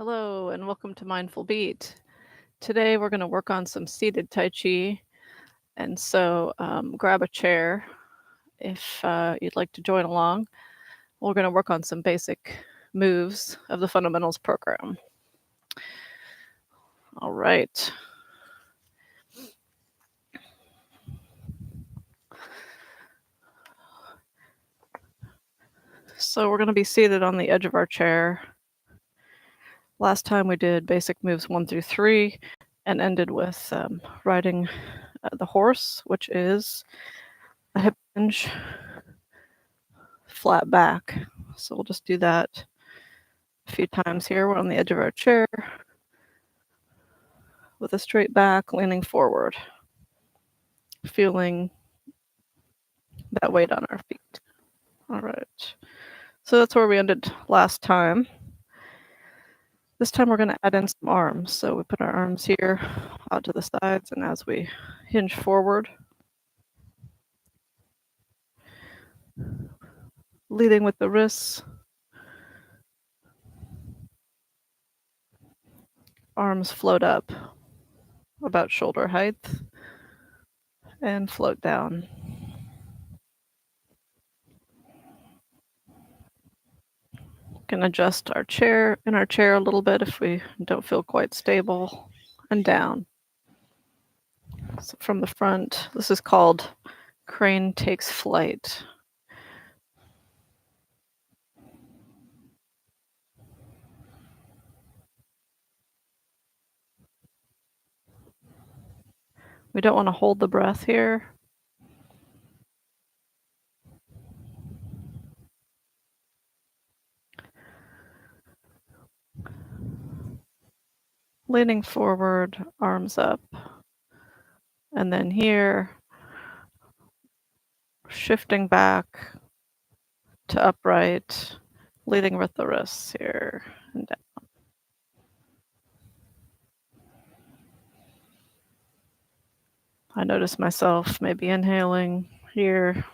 Hello and welcome to MindfulBeat. Today we're going to work on some seated Tai Chi, and so grab a chair if you'd like to join along. We're going to work on some basic moves of the fundamentals program. All right. So we're going to be seated on the edge of our chair. Last time we did basic moves 1 through 3 and ended with riding the horse, which is a hip hinge, flat back. So we'll just do that a few times here. We're on the edge of our chair with a straight back, leaning forward, feeling that weight on our feet. All right. So that's where we ended last time. This time we're going to add in some arms. So we put our arms here out to the sides, and as we hinge forward, leading with the wrists, arms float up about shoulder height and float down. Can adjust our chair a little bit if we don't feel quite stable, and down. So from the front, this is called crane takes flight. We don't want to hold the breath here. Leaning forward, arms up. And then here, shifting back to upright, leading with the wrists here and down. I notice myself maybe inhaling here,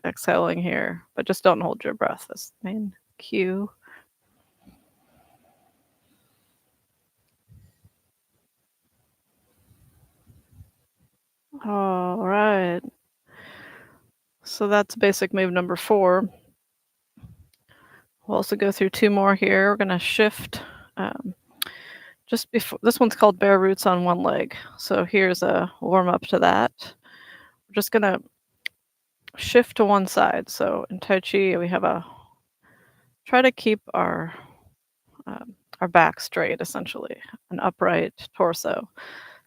exhaling here, but just don't hold your breath. That's the main cue. All right. So that's basic move number 4. We'll also go through 2 more here. We're going to shift just before. This one's called bare roots on one leg. So here's a warm up to that. We're just going to shift to one side. So in Tai Chi, we have try to keep our back straight, essentially, an upright torso.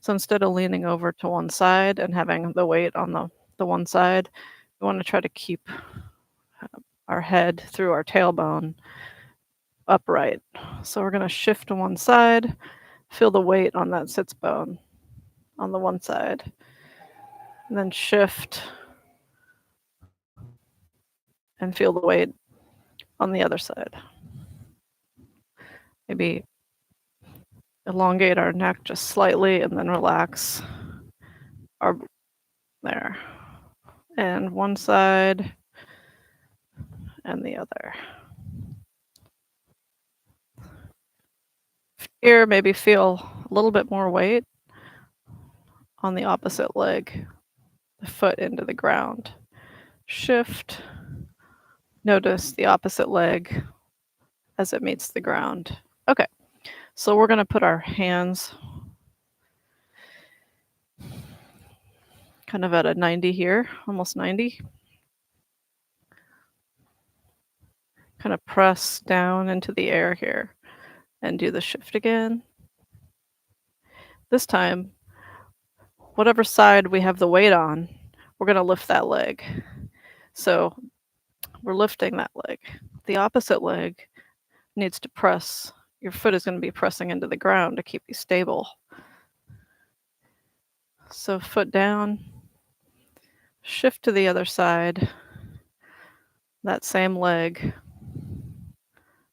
So instead of leaning over to one side and having the weight on the one side, we want to try to keep our head through our tailbone upright. So we're going to shift to one side, feel the weight on that sits bone on the one side, and then shift and feel the weight on the other side. Maybe elongate our neck just slightly and then relax our there. And one side and the other. Here, maybe feel a little bit more weight on the opposite leg, the foot into the ground. Shift. Notice the opposite leg as it meets the ground. Okay, so we're going to put our hands kind of at a 90 here, almost 90. Kind of press down into the air here and do the shift again. This time, whatever side we have the weight on, we're going to lift that leg. So we're lifting that leg. The opposite leg needs to press. Your foot is going to be pressing into the ground to keep you stable. So foot down, shift to the other side. That same leg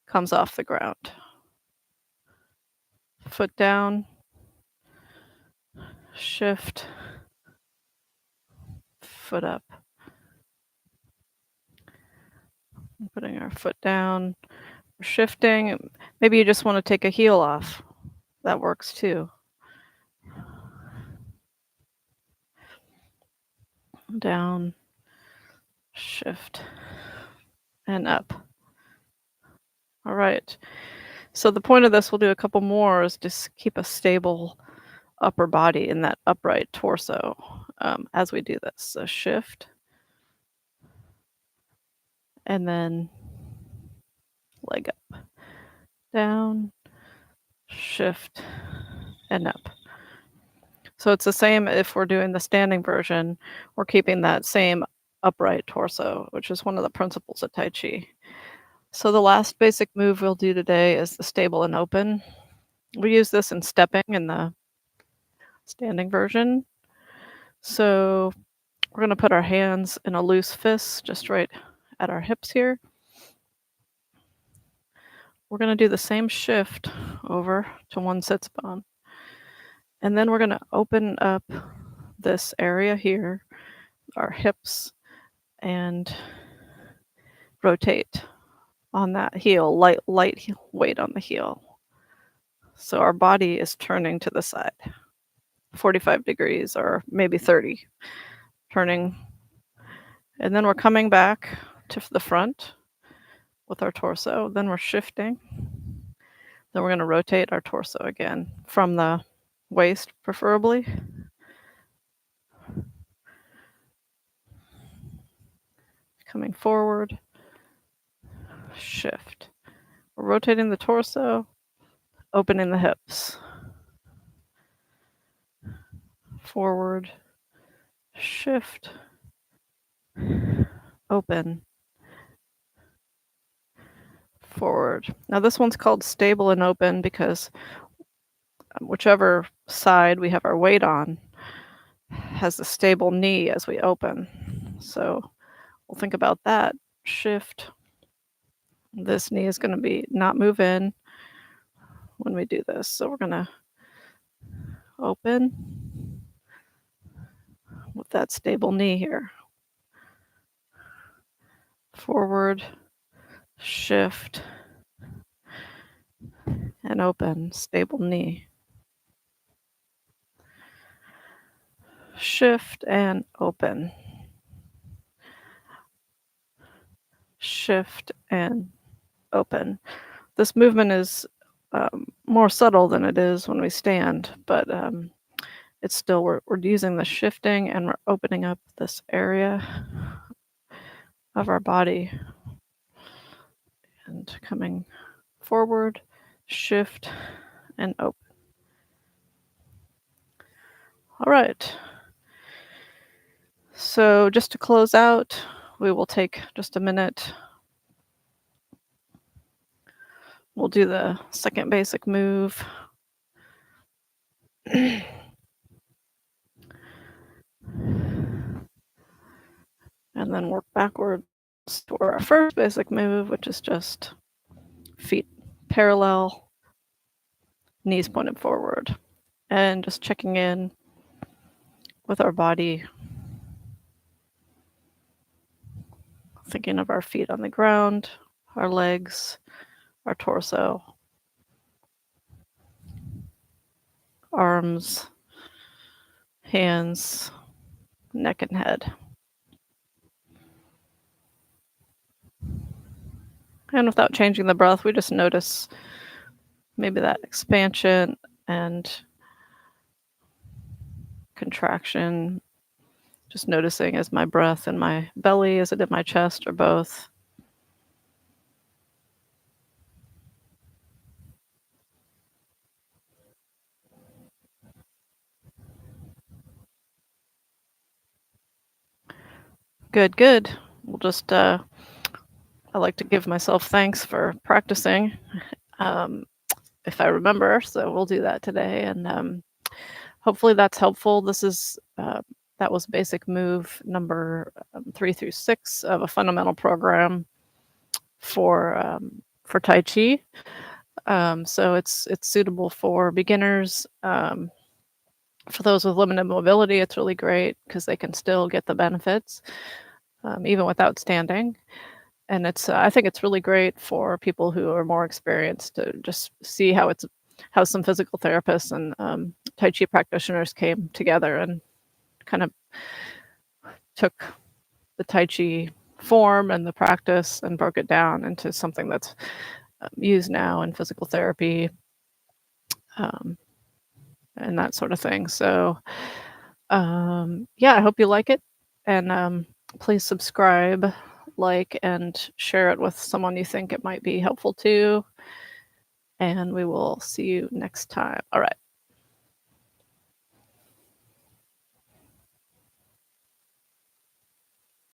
comes off the ground. Foot down, shift, foot up. Putting our foot down, we're shifting. Maybe you just want to take a heel off. That works too. Down, shift, and up. All right. So the point of this, we'll do a couple more, is just keep a stable upper body in that upright torso as we do this. So shift, and then leg up, down, shift, and up. So it's the same if we're doing the standing version, we're keeping that same upright torso, which is one of the principles of Tai Chi. So the last basic move we'll do today is the stable and open. We use this in stepping in the standing version. So we're going to put our hands in a loose fist just right at our hips here. We're going to do the same shift over to one sits bone. And then we're going to open up this area here, our hips, and rotate on that heel, light weight on the heel. So our body is turning to the side, 45 degrees or maybe 30, turning. And then we're coming back to the front with our torso. Then we're shifting. Then we're going to rotate our torso again from the waist, preferably. Coming forward, shift. We're rotating the torso, opening the hips. Forward, shift, open, forward. Now this one's called stable and open because whichever side we have our weight on has a stable knee as we open. So we'll think about that. Shift. This knee is going to be not move in when we do this. So we're going to open with that stable knee here. Forward, shift, and open, stable knee. Shift and open. Shift and open. This movement is more subtle than it is when we stand, but it's still, we're using the shifting and we're opening up this area of our body and coming forward, shift, and open. All right. So just to close out, we will take just a minute. We'll do the second basic move. And then work backwards to our first basic move, which is just feet parallel, knees pointed forward, and just checking in with our body, thinking of our feet on the ground, our legs, our torso, arms, hands, neck, and head. And without changing the breath, we just notice maybe that expansion and contraction. Just noticing, is my breath in my belly? Is it in my chest, or both? Good, good. We'll just, I like to give myself thanks for practicing, if I remember. So we'll do that today. And hopefully that's helpful. This is, that was basic move number 3 through 6 of a fundamental program for Tai Chi. So it's suitable for beginners. For those with limited mobility, it's really great because they can still get the benefits even without standing. And I think it's really great for people who are more experienced to just see how some physical therapists and, Tai Chi practitioners came together and kind of took the Tai Chi form and the practice and broke it down into something that's, used now in physical therapy, um, and that sort of thing. So, yeah, I hope you like it, and, please subscribe, like, and share it with someone you think it might be helpful to, and we will see you next time. Alright.